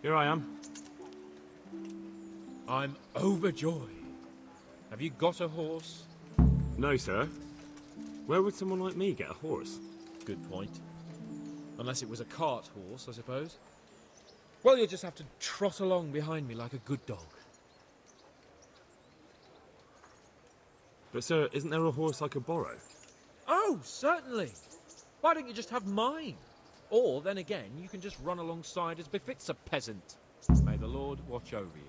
Here I am. I'm overjoyed. Have you got a horse? No, sir. Where would someone like me get a horse? Good point. Unless it was a cart horse, I suppose. Well, you'll just have to trot along behind me like a good dog. But, sir, isn't there a horse I could borrow? Oh, certainly. Why don't you just have mine? Or, then again, you can just run alongside as befits a peasant. May the Lord watch over you.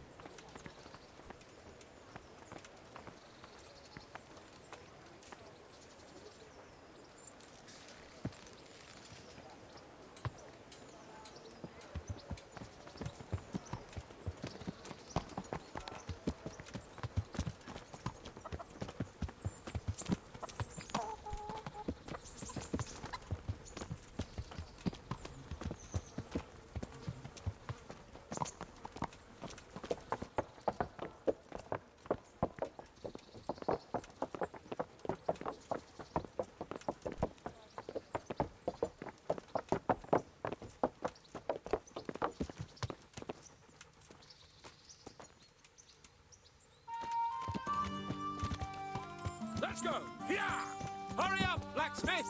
Let's go! Yeah! Hurry up, blacksmith!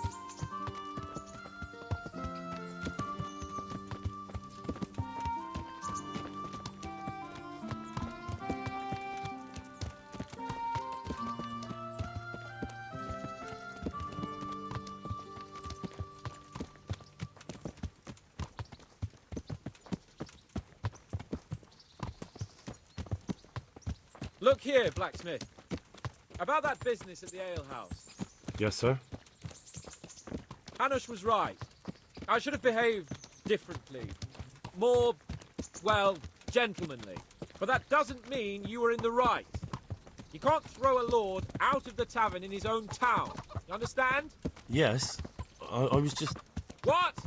Look here, blacksmith. About that business at the alehouse. Yes, sir. Hanush was right. I should have behaved differently. More, well, gentlemanly. But that doesn't mean you were in the right. You can't throw a lord out of the tavern in his own town. You understand? Yes. I was just... What?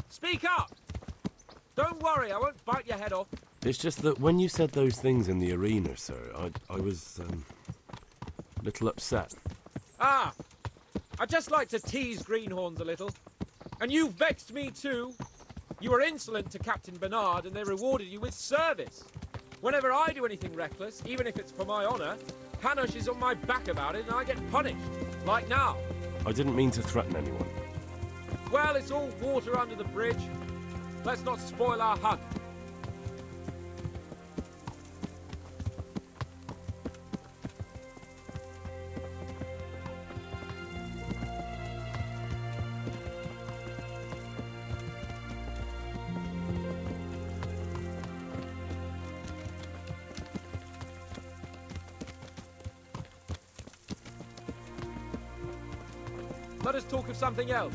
Speak up! Don't worry, I won't bite your head off. It's just that when you said those things in the arena, sir, I was, a little upset. Ah! I just like to tease greenhorns a little. And you vexed me too. You were insolent to Captain Bernard and they rewarded you with service. Whenever I do anything reckless, even if it's for my honour, Hanush is on my back about it and I get punished. Like now. I didn't mean to threaten anyone. Well, it's all water under the bridge. Let's not spoil our hunt. Let us talk of something else.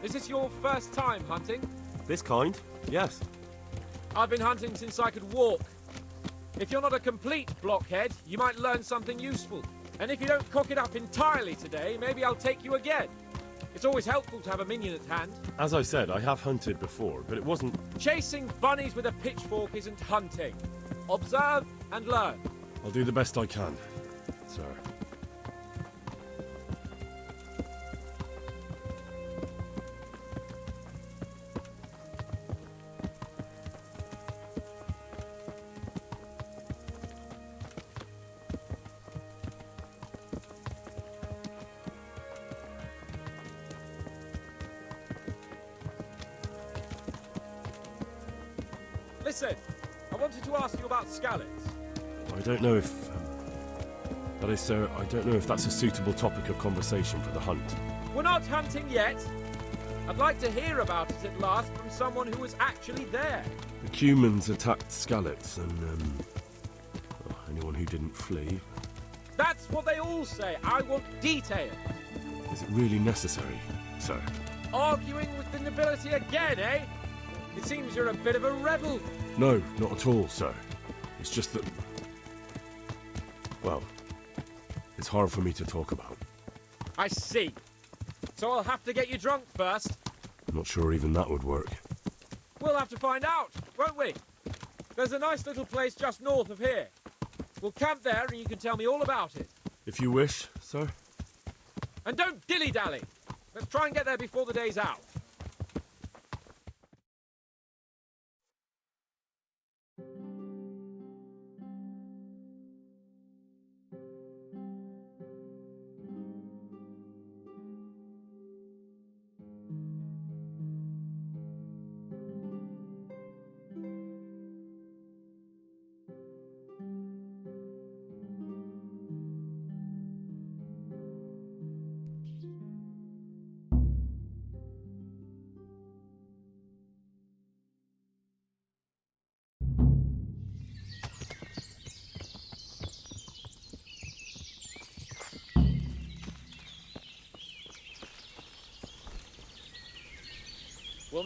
Is this your first time hunting? This kind? Yes. I've been hunting since I could walk. If you're not a complete blockhead, you might learn something useful. And if you don't cock it up entirely today, maybe I'll take you again. It's always helpful to have a minion at hand. As I said, I have hunted before, but it wasn't... Chasing bunnies with a pitchfork isn't hunting. Observe and learn. I'll do the best I can, sir. Listen, I wanted to ask you about scallops. I don't know if... that is, sir, I don't know if that's a suitable topic of conversation for the hunt. We're not hunting yet. I'd like to hear about it at last from someone who was actually there. The Cumans attacked Skallets, and, well, anyone who didn't flee. That's what they all say. I want detail. Is it really necessary, sir? Arguing with the nobility again, eh? It seems you're a bit of a rebel. No, not at all, sir. It's just that... well, it's hard for me to talk about. I see. So I'll have to get you drunk first. I'm not sure even that would work. We'll have to find out, won't we? There's a nice little place just north of here. We'll camp there and you can tell me all about it. If you wish, sir. And don't dilly-dally. Let's try and get there before the day's out.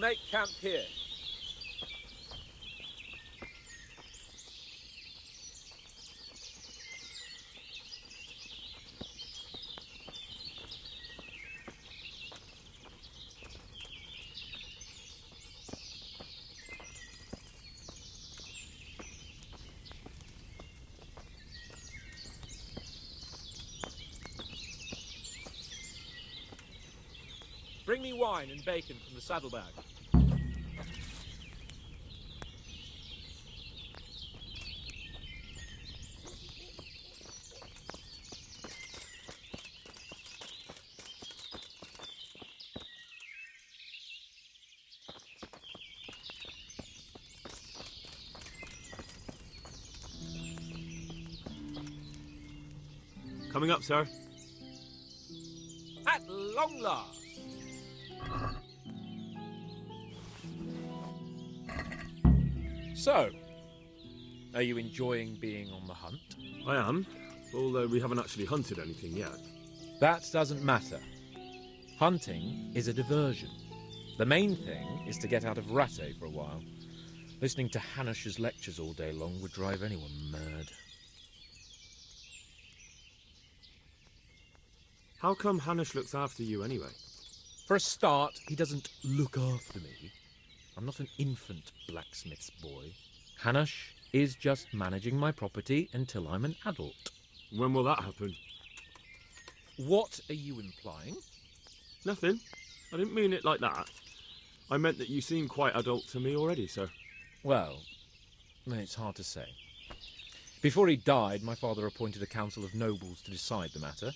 make camp here. Bring me wine and bacon from the saddlebag. Coming up, sir. At long last. So, are you enjoying being on the hunt? I am, although we haven't actually hunted anything yet. That doesn't matter. Hunting is a diversion. The main thing is to get out of Rattay for a while. Listening to Hanush's lectures all day long would drive anyone mad. How come Hanush looks after you anyway? For a start, he doesn't look after me. I'm not an infant blacksmith's boy. Hanush is just managing my property until I'm an adult. When will that happen? What are you implying? Nothing. I didn't mean it like that. I meant that you seem quite adult to me already, sir. Well, it's hard to say. Before he died, my father appointed a council of nobles to decide the matter.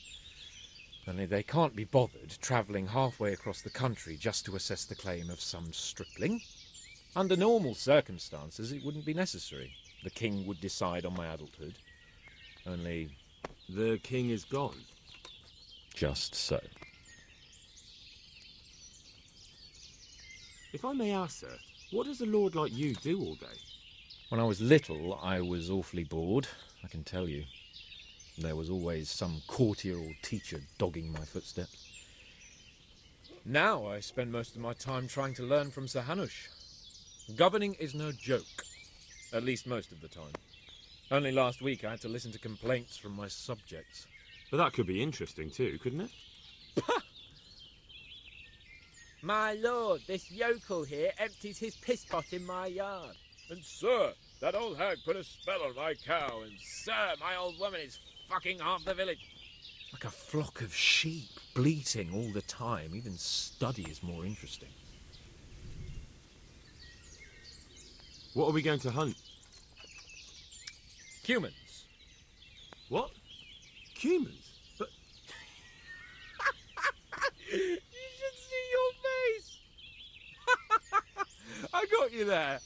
Only they can't be bothered travelling halfway across the country just to assess the claim of some stripling. Under normal circumstances, it wouldn't be necessary. The king would decide on my adulthood. Only... The king is gone. just so. If I may ask, sir, what does a lord like you do all day? When I was little, I was awfully bored, I can tell you. There was always some courtier or teacher dogging my footsteps. Now I spend most of my time trying to learn from Sir Hanush. Governing is no joke, at least most of the time. Only last week I had to listen to complaints from my subjects. But that could be interesting too, couldn't it? My lord, this yokel here empties his piss pot in my yard. And sir, that old hag put a spell on my cow, and Sir, my old woman is fucking half the village. like a flock of sheep, bleating all the time. Even study is more interesting. What are we going to hunt? Humans. What? Humans? But You should see your face. I got you there.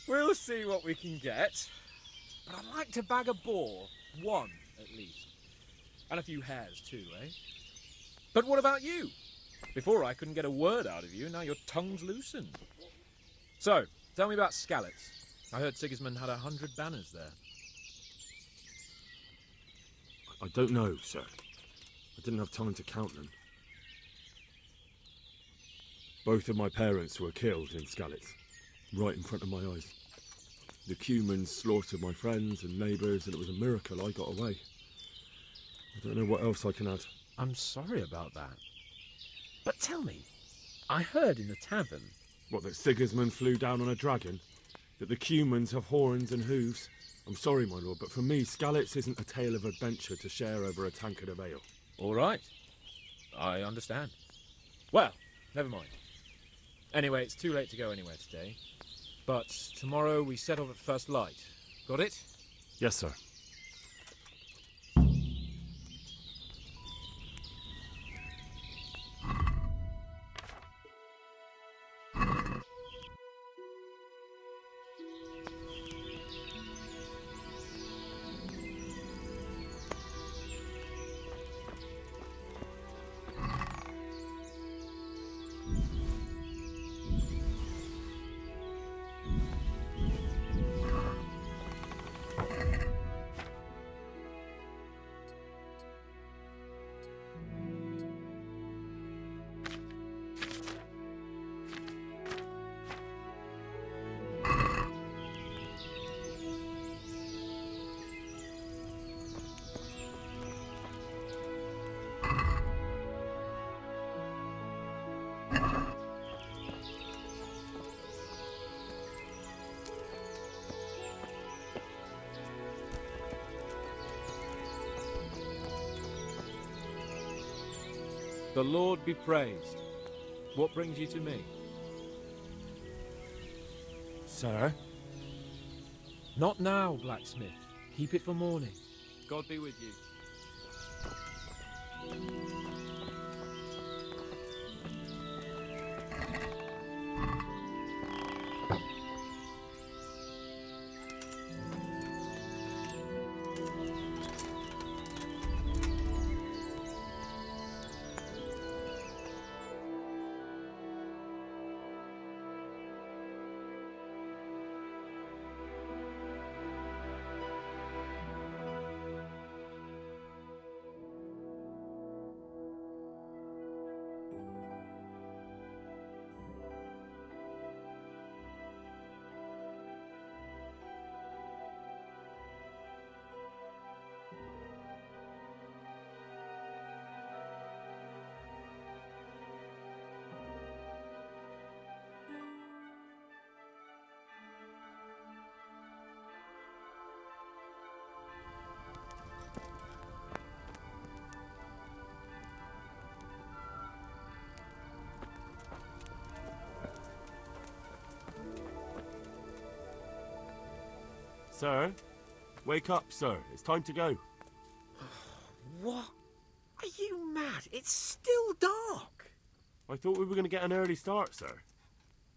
We'll see what we can get. But I'd like to bag a boar. One, at least. And a few hares, too, eh? But what about you? Before I couldn't get a word out of you, now your tongue's loosened. So, tell me about Skalitz. I heard Sigismund had 100 banners there. I don't know, sir. I didn't have time to count them. Both of my parents were killed in Skalitz, right in front of my eyes. The Cumans slaughtered my friends and neighbours, and it was a miracle I got away. I don't know what else I can add. I'm sorry about that. But tell me, I heard in the tavern... What, that Sigismund flew down on a dragon? That the Cumans have horns and hooves? I'm sorry, my lord, but for me, Skalitz isn't a tale of adventure to share over a tankard of ale. All right. I understand. Well, never mind. Anyway, it's too late to go anywhere today. But tomorrow we set off at first light. Got it? Yes, sir. the Lord be praised. What brings you to me? Sir? Not now, blacksmith. Keep it for morning. God be with you. Sir? Wake up, sir. It's time to go. What? Are you mad? It's still dark. I thought we were going to get an early start, sir.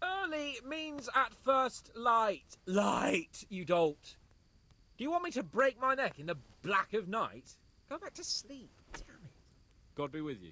Early means at first light. Light, you dolt. Do you want me to break my neck in the black of night? Go back to sleep. Damn it. God be with you.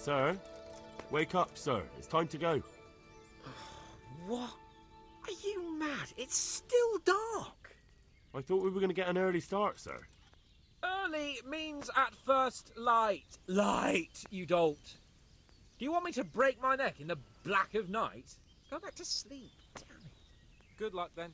Sir? Wake up, sir. It's time to go. What? Are you mad? It's still dark. I thought we were going to get an early start, sir. Early means at first light. Light, you dolt. Do you want me to break my neck in the black of night? Go back to sleep. Damn it. Good luck then.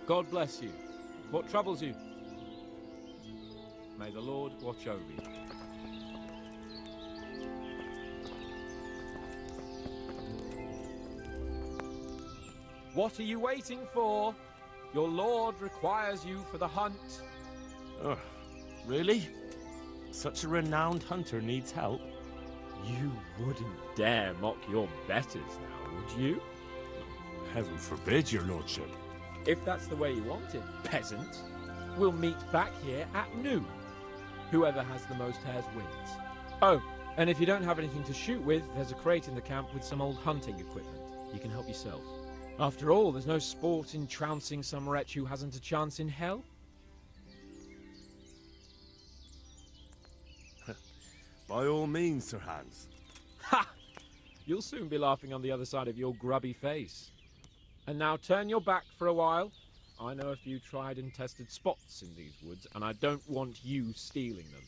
God bless you. What troubles you? May the Lord watch over you. What are you waiting for? Your lord requires you for the hunt. Oh, really? Such a renowned hunter needs help? You wouldn't dare mock your betters now, would you? Heaven forbid, your lordship. If that's the way you want it, peasant. we'll meet back here at noon. Whoever has the most hares wins. Oh, and if you don't have anything to shoot with, there's a crate in the camp with some old hunting equipment. You can help yourself. After all, there's no sport in trouncing some wretch who hasn't a chance in hell. By all means, Sir Hans. Ha! You'll soon be laughing on the other side of your grubby face. And now turn your back for a while. I know a few tried and tested spots in these woods, and I don't want you stealing them.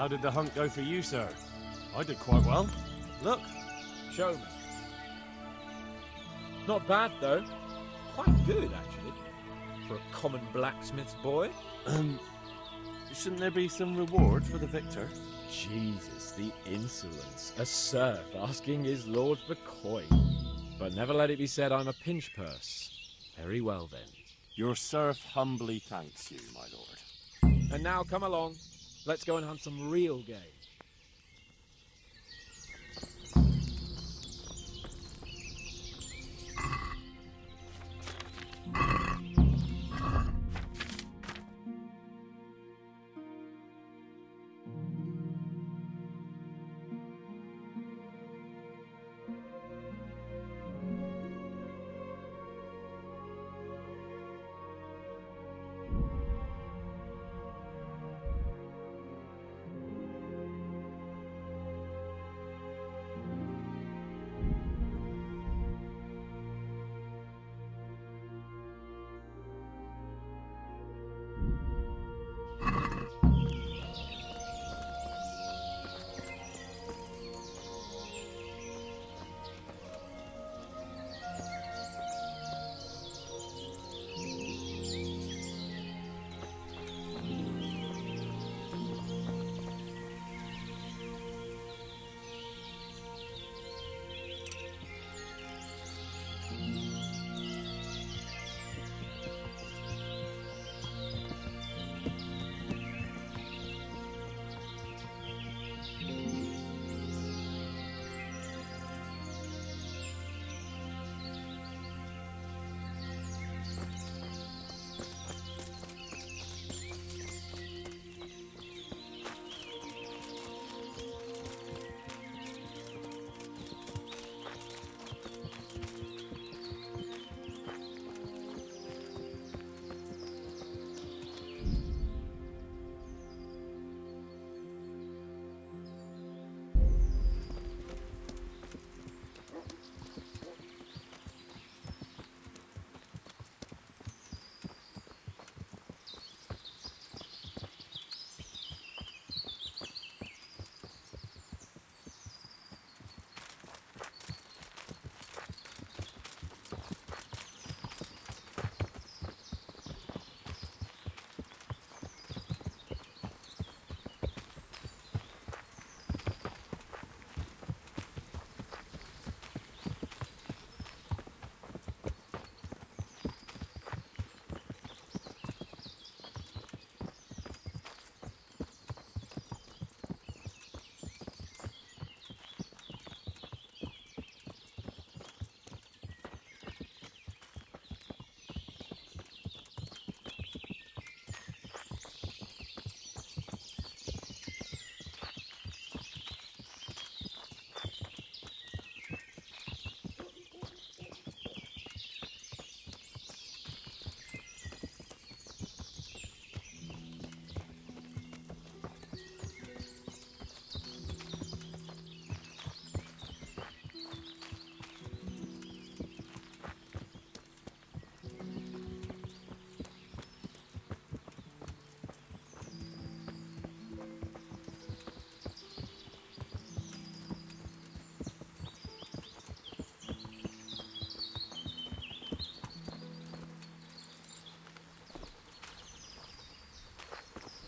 How did the hunt go for you, sir? I did quite well. Look. Show me. Not bad, though. Quite good, actually. For a common blacksmith's boy. Shouldn't there be some reward for the victor? Jesus, the insolence. A serf asking his lord for coin. But never let it be said I'm a pinch purse. Very well, then. Your serf humbly thanks you, my lord. And now come along. Let's go and hunt some real game.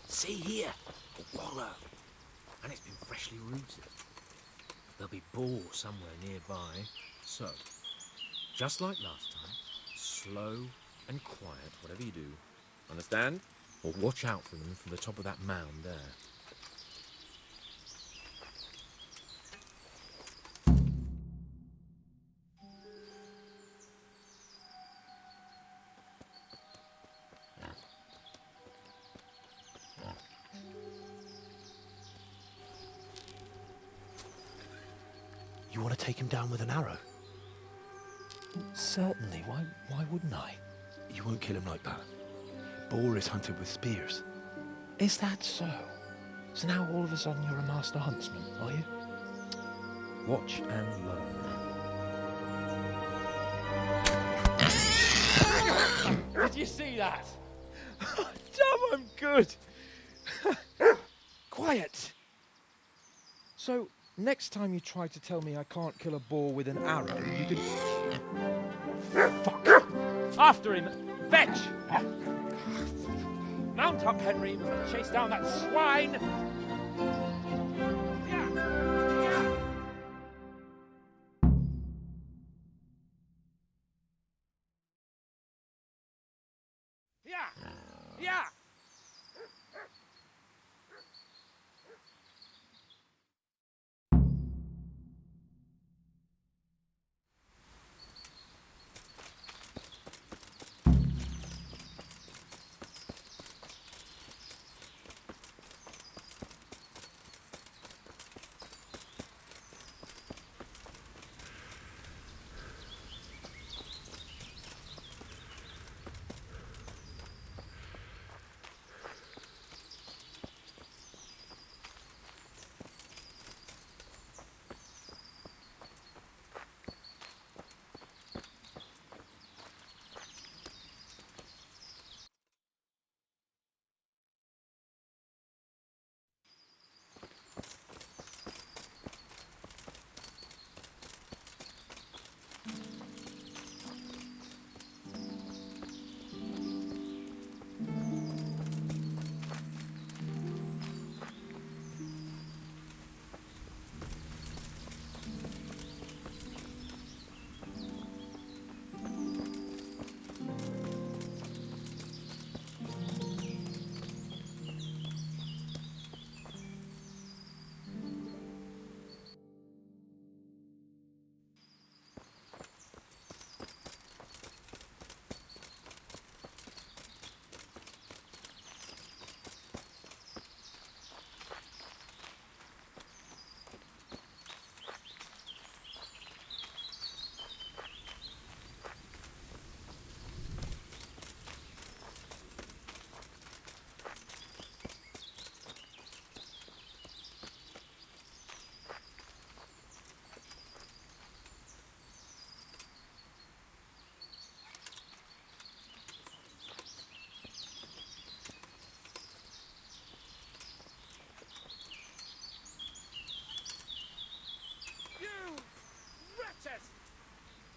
See here, a wallow, and it's been freshly rooted. There'll be boar somewhere nearby, so, just like last time, slow and quiet, whatever you do. Understand? Or watch out for them from the top of that mound there. You want to take him down with an arrow? Certainly, why wouldn't I? You won't kill him like that. Boar is hunted with spears. Is that so? So now all of a sudden you're a master huntsman, are you? Watch and learn. Did you see that? Damn, I'm good. Quiet! So, next time you try to tell me I can't kill a boar with an arrow, you can... Fuck! After him! Fetch! Mount up, Henry. We're going to chase down that swine! Yeah! Yeah! Yeah! Yeah!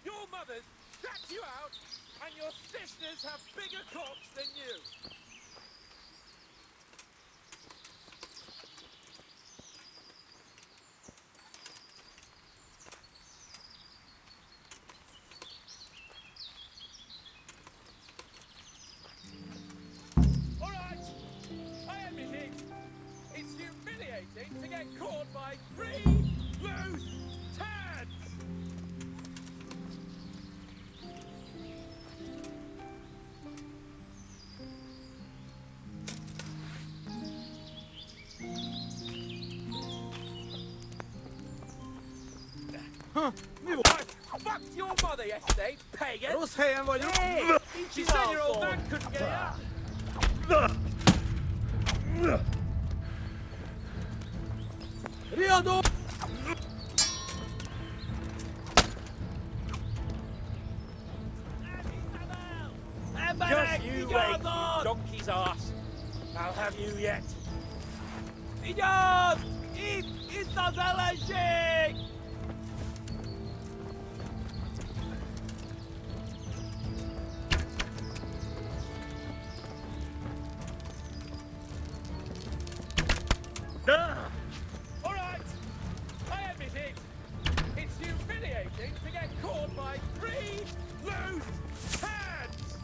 Your mothers cracked you out, and your sisters have bigger cocks than you. All right, I admit it. It's humiliating to get caught by 3 loose turds. I fucked your mother yesterday, pagan! Hey, she said your old man couldn't get it up! Just you wait, you donkey's ass! I'll have you yet! Idiot! It's not allergic! All right, I admit it. It's humiliating to get caught by 3 loose turds.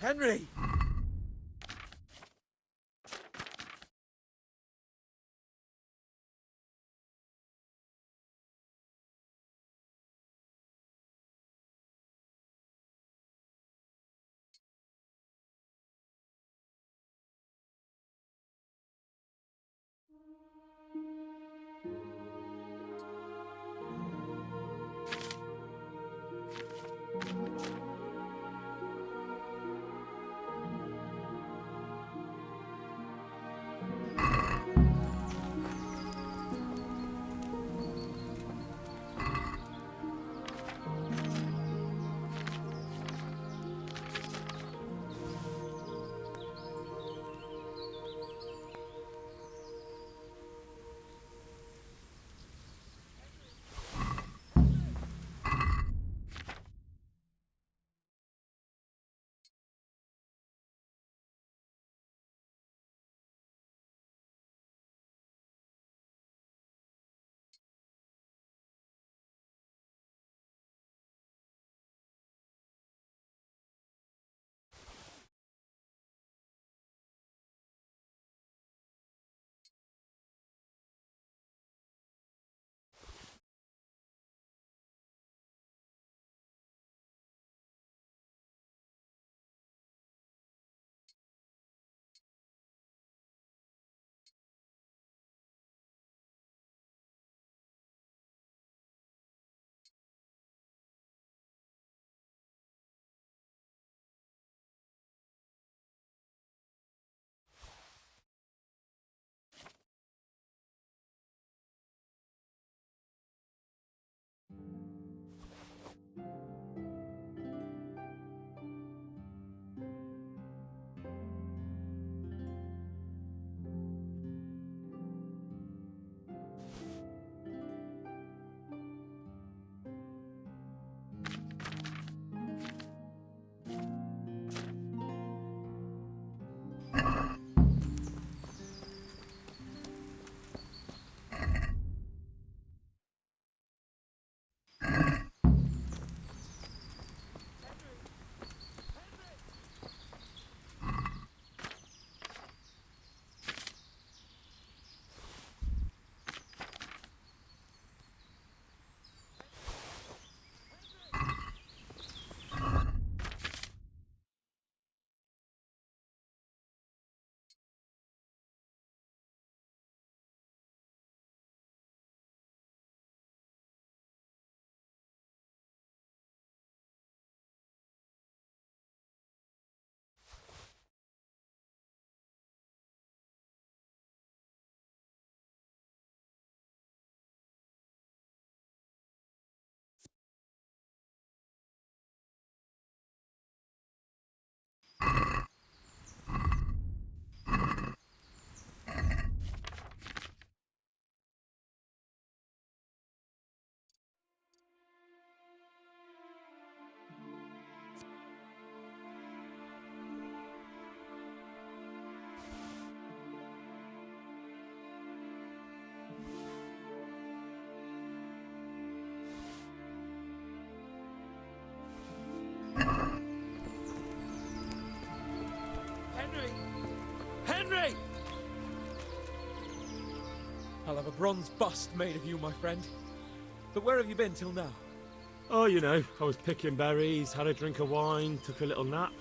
Henry! Henry! Henry! I'll have a bronze bust made of you, my friend. But where have you been till now? Oh, you know, I was picking berries, had a drink of wine, took a little nap.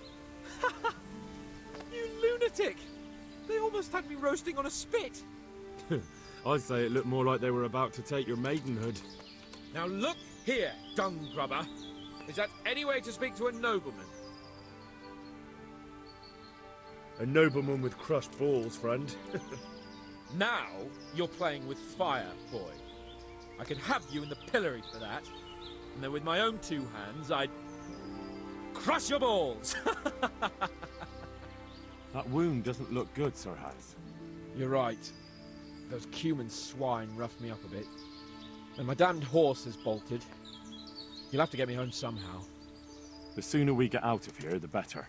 You lunatic! They almost had me roasting on a spit. I'd say it looked more like they were about to take your maidenhood. Now look here, dung grubber. Is that any way to speak to a nobleman? A nobleman with crushed balls, friend. Now you're playing with fire, boy. I could have you in the pillory for that. And then with my own two hands, I'd crush your balls. That wound doesn't look good, Sir Hans. You're right. Those Cuman swine roughed me up a bit. And my damned horse has bolted. You'll have to get me home somehow. The sooner we get out of here, the better.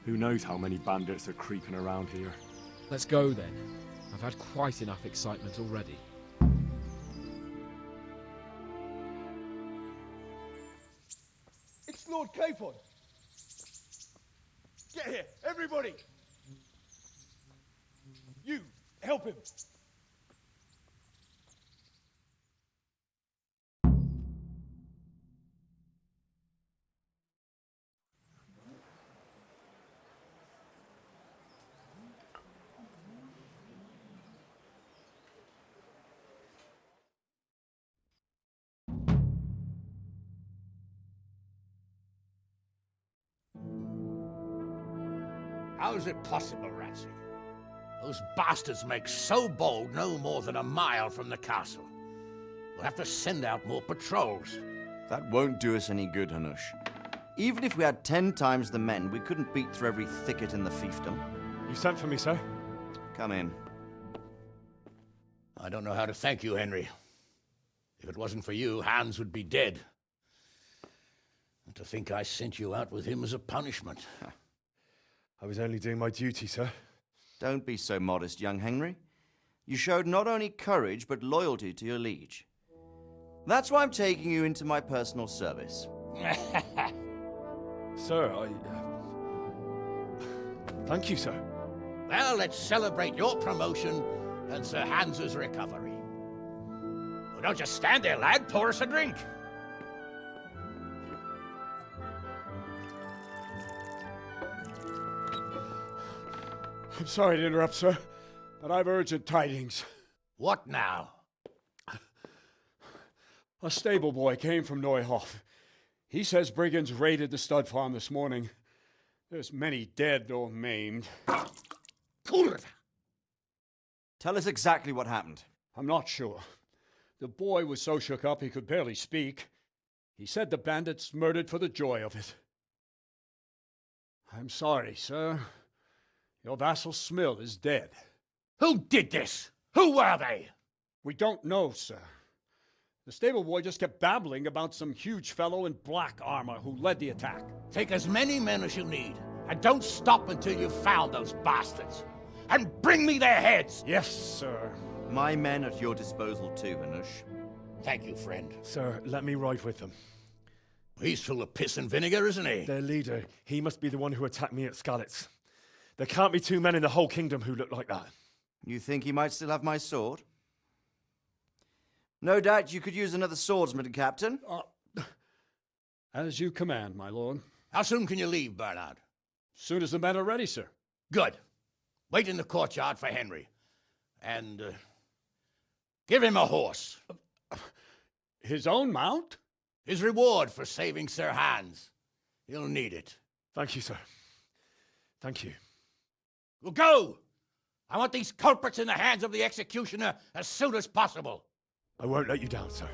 Who knows how many bandits are creeping around here. Let's go then. I've had quite enough excitement already. It's Lord Capon. here, everybody! You, help him! How's it possible, Ratsey? Those bastards make so bold no more than a mile from the castle. We'll have to send out more patrols. That won't do us any good, Hanush. Even if we had 10 times the men, we couldn't beat through every thicket in the fiefdom. You sent for me, sir? Come in. I don't know how to thank you, Henry. If it wasn't for you, Hans would be dead. And to think I sent you out with him as a punishment. I was only doing my duty, sir. Don't be so modest, young Henry. You showed not only courage, but loyalty to your liege. That's why I'm taking you into my personal service. Sir, thank you, sir. Well, let's celebrate your promotion and Sir Hans's recovery. Well, don't just stand there, lad. Pour us a drink. I'm sorry to interrupt, sir, but I've urgent tidings. What now? A stable boy came from Neuhof. He says brigands raided the stud farm this morning. There's many dead or maimed. Tell us exactly what happened. I'm not sure. The boy was so shook up he could barely speak. He said the bandits murdered for the joy of it. I'm sorry, sir. Your vassal Smill is dead. Who did this? Who were they? We don't know, sir. The stable boy just kept babbling about some huge fellow in black armor who led the attack. Take as many men as you need, and don't stop until you've found those bastards. And bring me their heads! Yes, sir. My men at your disposal too, Hanush. Thank you, friend. Sir, let me ride with them. He's full of piss and vinegar, isn't he? Their leader, he must be the one who attacked me at Skalitz. There can't be 2 men in the whole kingdom who look like that. You think he might still have my sword? No doubt you could use another swordsman, Captain. As you command, my lord. How soon can you leave, Bernard? Soon as the men are ready, sir. Good. Wait in the courtyard for Henry. And, give him a horse. His own mount? His reward for saving Sir Hans. He'll need it. Thank you, sir. Thank you. Well, go! I want these culprits in the hands of the executioner as soon as possible. I won't let you down, sir.